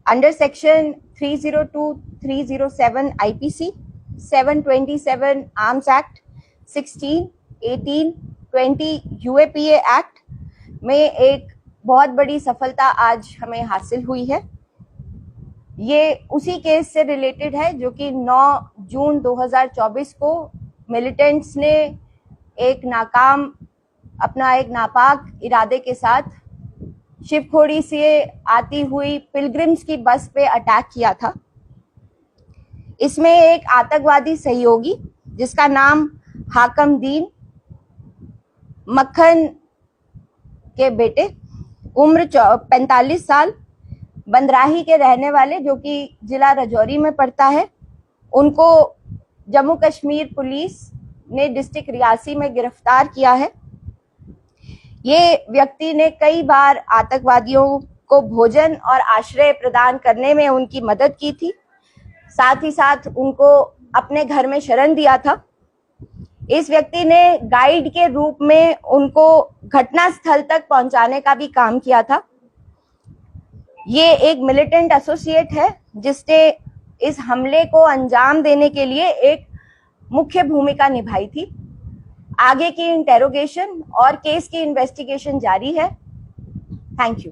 under section 302, 307 IPC, 727 Arms Act, 16, 18, 20 UAPA Act में एक बहुत बड़ी सफलता आज हमें हासिल हुई है। ये उसी केस से रिलेटेड है जो कि 9 जून 2024 को मिलिटेंट्स ने एक नापाक इरादे के साथ शिवखोड़ी से आती हुई पिलग्रिम्स की बस पे अटैक किया था। इसमें एक आतंकवादी सहयोगी जिसका नाम हाकम दीन मक्खन के बेटे, उम्र 45 साल, बंदराही के रहने वाले, जो कि जिला राजौरी में पड़ता है, उनको जम्मू कश्मीर पुलिस ने डिस्ट्रिक्ट रियासी में गिरफ्तार किया है। ये व्यक्ति ने कई बार आतंकवादियों को भोजन और आश्रय प्रदान करने में उनकी मदद की थी, साथ ही साथ उनको अपने घर में शरण दिया था। इस व्यक्ति ने गाइड के रूप में उनको घटनास्थल तक पहुंचाने का भी काम किया था। ये एक मिलिटेंट एसोसिएट है जिसने इस हमले को अंजाम देने के लिए एक मुख्य भूमिका निभाई थी। आगे की इंटेरोगेशन और केस की इन्वेस्टिगेशन जारी है। Thank you.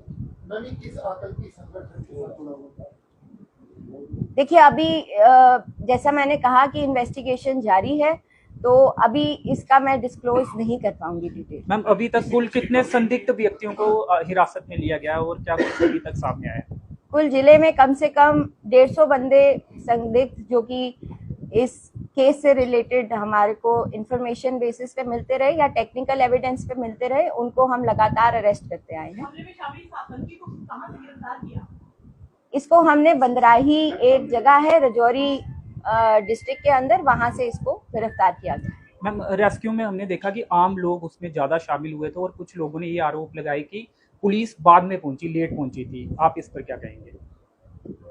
देखिए, अभी जैसा मैंने कहा कि इन्वेस्टिगेशन जारी है, तो अभी इसका मैं डिस्क्लोज नहीं कर पाऊंगी डिटेल। मैम, अभी तक कुल कितने संदिग्ध व्यक्तियों को हिरासत में लिया गया और क्या कुछ अभी तक सामने आया? कुल जिले में कम से कम 150 बंदे संदिग्ध जो कि इस केस से रिलेटेड हमारे को इंफॉर्मेशन बेसिस पे मिलते रहे या टेक्निकल एविडेंस पे मिलते रहे, उनको हम लगातार अरेस्ट करते आए हैं। इसको हमने बंदराही, एक जगह है राजौरी डिस्ट्रिक्ट के अंदर, वहां से इसको गिरफ्तार किया गया। मैम, रेस्क्यू में हमने देखा कि आम लोग उसमें ज्यादा शामिल हुए थे और कुछ लोगों ने ये आरोप लगाए कि पुलिस बाद में पहुंची, लेट पहुंची थी। आप इस पर क्या कहेंगे?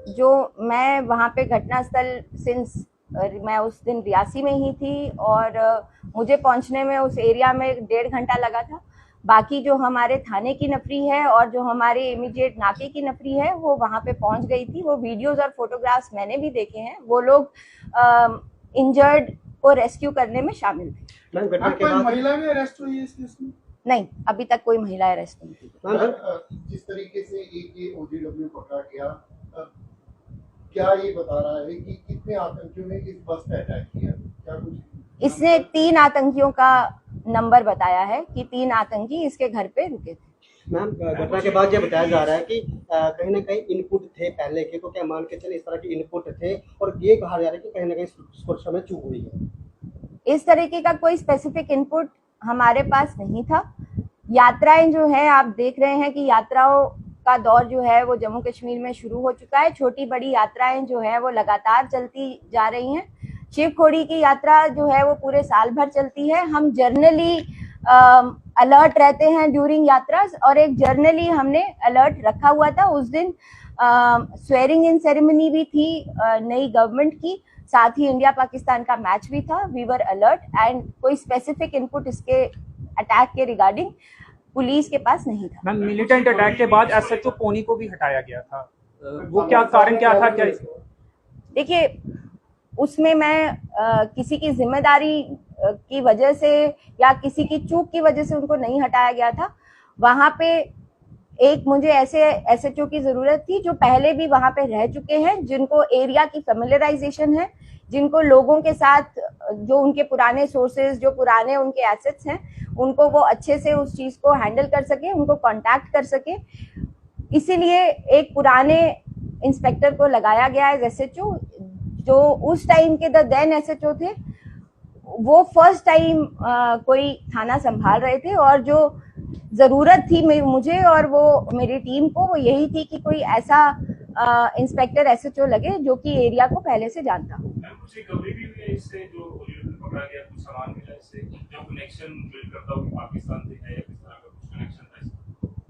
जो मैं वहां पे घटनास्थल, सिंस मैं उस दिन रियासी में ही थी और मुझे पहुंचने में उस एरिया में 1.5 घंटा लगा था। बाकी जो हमारे थाने की नफरी है और जो हमारे इमीडिएट नाके की नफरी है वो वहां पे पहुंच गई थी। वो वीडियोस और फोटोग्राफ्स मैंने भी देखे हैं। वो लोग इंजर्ड को रेस्क्यू करने में शामिल थे। महिला भी अरेस्ट हुई है इस केस में? नहीं, अभी तक कोई महिला अरेस्ट नहीं की। जिस तरीके से एक OGW पकड़ा गया, क्या ये बता रहा है कि कितने आतंकियों ने इस बस पे अटैक किया? क्या कुछ इसने 3 आतंकियों का नंबर बताया है कि 3 आतंकी इसके घर पे रुके थे। मैम, घटना के बाद ये बताया जा रहा है कि कहीं ना कहीं इनपुट थे पहले के, तो क्या मान के चले इस तरह के इनपुट थे, और ये कहा जा रहा है कि कहीं ना कहीं सुरक्षा में चूक हुई है। इस तरीके का कोई स्पेसिफिक इनपुट हमारे पास नहीं था। यात्राएं जो है, आप देख रहे हैं कि यात्राओं का दौर जो है वो जम्मू कश्मीर में शुरू हो चुका है। छोटी बड़ी यात्राएं जो है वो लगातार चलती जा रही हैं। शिवखोड़ी की यात्रा जो है वो पूरे साल भर चलती है। हम जर्नली अलर्ट रहते हैं ड्यूरिंग यात्रा, और एक जर्नली हमने अलर्ट रखा हुआ था। उस दिन स्वेरिंग इन सेरेमनी भी थी नई गवर्नमेंट की, साथ ही इंडिया पाकिस्तान का मैच भी था। वी वर अलर्ट एंड कोई स्पेसिफिक इनपुट इसके अटैक के रिगार्डिंग पुलिस के पास नहीं था। मैम, मिलिटेंट अटैक के बाद SHO पोनी को भी हटाया गया था, वो क्या कारण क्या था? क्या देखिए, उसमें मैं किसी की जिम्मेदारी की वजह से या किसी की चूक की वजह से उनको नहीं हटाया गया था। वहां पे एक मुझे ऐसे SHO की जरूरत थी जो पहले भी वहां पे रह चुके हैं, जिनको एरिया की फेमिलियराइजेशन है, जिनको लोगों के साथ जो उनके पुराने सोर्सेज, जो पुराने उनके एसेट्स हैं, उनको वो अच्छे से उस चीज को हैंडल कर सके, उनको कांटेक्ट कर सके। इसीलिए एक पुराने इंस्पेक्टर को लगाया गया है SHO, जो उस टाइम के देन SHO थे। वो फर्स्ट टाइम कोई थाना संभाल रहे थे, और जो जरूरत थी मुझे और वो मेरी टीम को, वो यही थी कि कोई ऐसा इंस्पेक्टर SHO लगे जो कि एरिया को पहले से जानता हो।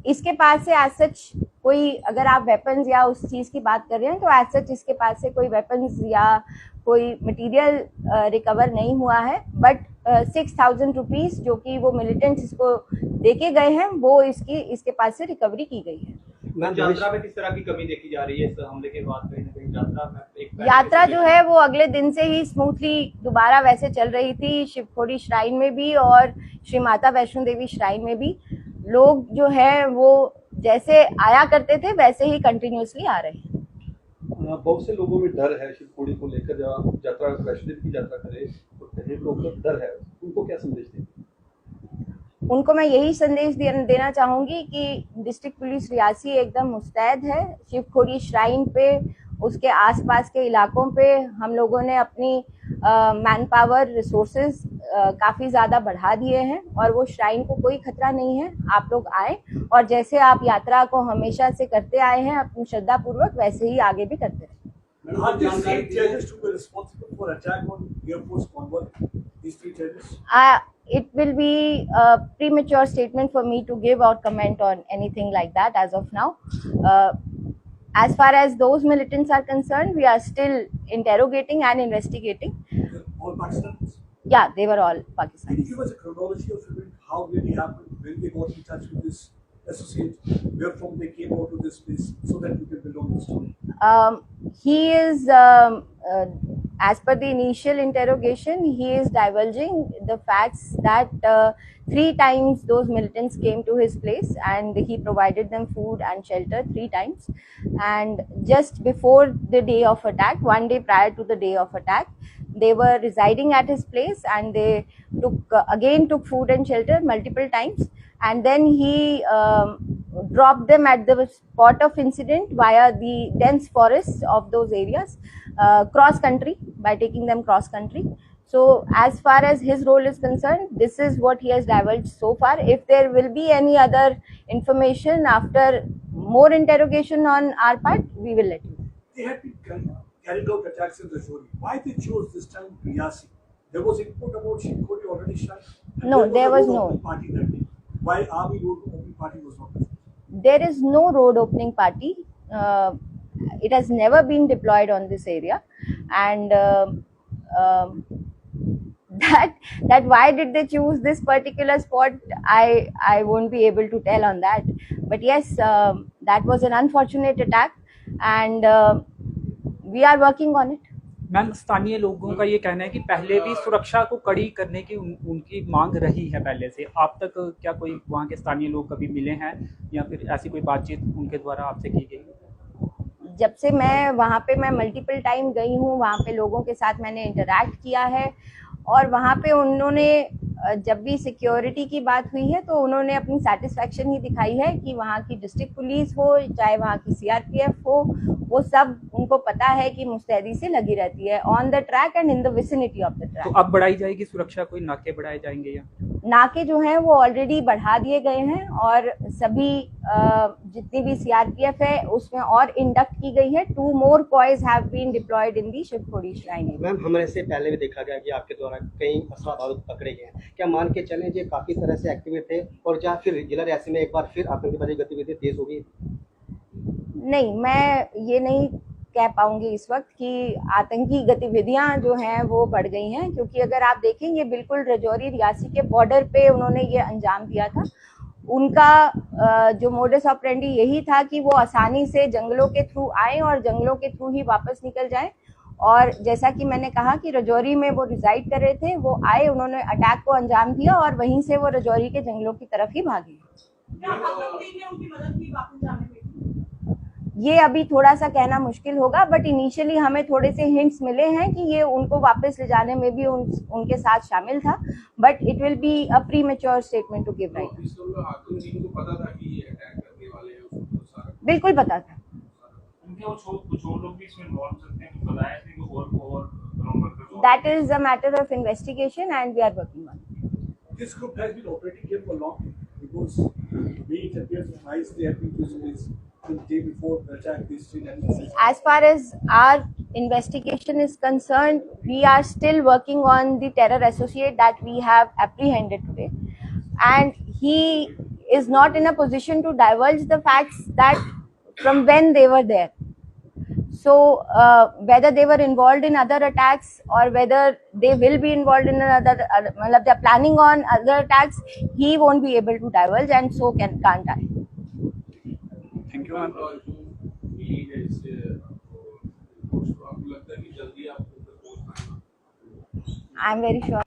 इसके पास से एज सच कोई, अगर आप वेपन्स या उस चीज की बात कर रहे हैं, तो एज सच इसके पास से कोई वेपन्स या कोई मटेरियल रिकवर नहीं हुआ है। बट 6,000 रुपीज जो कि वो मिलिटेंट्स इसको देके गए हैं, वो इसके पास से रिकवरी की गई है। मैम यात्रा में किस तरह की कमी देखी जा रही है इस हमले के बाद? कहीं ना कहीं यात्रा में एक यात्रा जो है वो अगले दिन से ही स्मूथली दोबारा वैसे चल रही थी, शिवखोड़ी श्राइन में भी और श्री माता वैष्णो देवी श्राइन में भी। लोग जो है वो जैसे आया करते थे वैसे ही कंटिन्यूसली आ रहे हैं। बहुत से लोगों में डर है शिवखोड़ी को लेकर, जब आप यात्रा वैष्णो देवी की यात्रा करें तो कहीं लोग में डर है, उनको क्या संदेश देंगे? उनको मैं यही संदेश देना चाहूंगी कि डिस्ट्रिक्ट पुलिस रियासी एकदम मुस्तैद है। शिवखोड़ी श्राइन पे, उसके आसपास के इलाकों पे हम लोगों ने अपनी मैन पावर रिसोर्सेज काफ़ी ज़्यादा बढ़ा दिए हैं और वो श्राइन को कोई खतरा नहीं है। आप लोग आए और जैसे आप यात्रा को हमेशा से करते आए हैं अपनी श्रद्धा पूर्वक, वैसे ही आगे भी करते रहें। Are these three terrorists who were responsible for attack on Air Force convoy? These three terrorists? It will be a premature statement for me to give or comment on anything like that as of now. As far as those militants are concerned, we are still interrogating and investigating. All Pakistanis? Yeah, they were all Can you Pakistanis. give us a chronology of event, how really happened, when they got in touch with this associate, where from they came out to this place, so that we can build on the story? He is, as per the initial interrogation, he is divulging the facts that 3 times those militants came to his place and he provided them food and shelter 3 times. And just before the day of attack, 1 day prior to the day of attack, they were residing at his place and they took food and shelter multiple times. And then he dropped them at the spot of incident via the dense forests of those areas, cross country, by taking them cross country. So as far as his role is concerned, this is what he has divulged so far. If there will be any other information after more interrogation on our part, we will let you know. They had been carried out attacks in Rajouri. Why they chose this time Riyasi? There was input about Shikhori already shot. No, there was no. Party that day. Why Army Road Opening Party was not present? There is no road opening party. It has never been deployed on this area, and that why did they choose this particular spot, I won't be able to tell on that. But yes, that was an unfortunate attack and we are working on it. Ma'am, स्थानीय लोगों का ये कहना है कि पहले भी सुरक्षा को कड़ी करने की उनकी मांग रही है पहले से। आप तक क्या कोई वहाँ के स्थानीय लोग कभी मिले हैं या फिर ऐसी कोई बातचीत उनके द्वारा आपसे की गई? जब से मैं वहाँ पे मल्टीपल टाइम गई हूँ, वहाँ पे लोगों के साथ मैंने इंटरैक्ट किया है और वहाँ पे उन्होंने जब भी सिक्योरिटी की बात हुई है तो उन्होंने अपनी सेटिस्फैक्शन ही दिखाई है कि वहाँ की डिस्ट्रिक्ट पुलिस हो चाहे वहाँ की सीआरपीएफ हो, वो सब उनको पता है कि मुस्तैदी से लगी रहती है on the track and in the vicinity of the track. तो अब बढ़ाई जाएगी सुरक्षा, कोई नाके बढ़ाए जाएंगे या? नाके जो हैं वो ऑलरेडी बढ़ा दिए गए हैं और सभी जितनी भी सीआरपीएफ है उसमें और इंडक्ट की गई है। 2 more coys have been deployed in the Shivkhori shrine. Ma'am, हमारे से पहले भी देखा गया कि आपके द्वारा कई असला बारूद पकड़े गए हैं, क्या मान के चलें ये काफ़ी तरह से एक्टिव थे और क्या फिर जिला रियासी में एक बार फिर आतंकवादी गतिविधि तेज हो गई? नहीं, मैं ये नहीं कह पाऊंगी इस वक्त कि आतंकी गतिविधियां जो हैं वो बढ़ गई हैं, क्योंकि अगर आप देखेंगे बिल्कुल राजौरी रियासी के बॉर्डर पे उन्होंने ये अंजाम दिया था। उनका जो मोडस ऑपरेंडी यही था कि वो आसानी से जंगलों के थ्रू आए और जंगलों के थ्रू ही वापस निकल जाए। और जैसा कि मैंने कहा कि राजौरी में वो रिजाइड कर रहे थे, वो आए, उन्होंने अटैक को अंजाम दिया और वहीं से वो राजौरी के जंगलों की तरफ ही भागे। ये अभी थोड़ा सा कहना मुश्किल होगा, बट इनिशियली हमें थोड़े से हिंट्स मिले हैं कि ये उनको वापस ले जाने में भी उनके साथ शामिल था, but it will be a premature statement to give right. बिल्कुल पता था। That is a matter of investigation and we are working on it. This group has been operating here for long because the way it appears from eyes they have been using this the day before the attack. As far as our investigation is concerned, we are still working on the terror associate that we have apprehended today, and he is not in a position to divulge the facts that from when they were there. So whether they were involved in other attacks or whether they will be involved in another, they are planning on other attacks, he won't be able to divulge, and so can't I. Thank you. You ma'am. और जो मिली है इससे आपको लगता है कि जल्दी आपको आई एम वेरी श्योर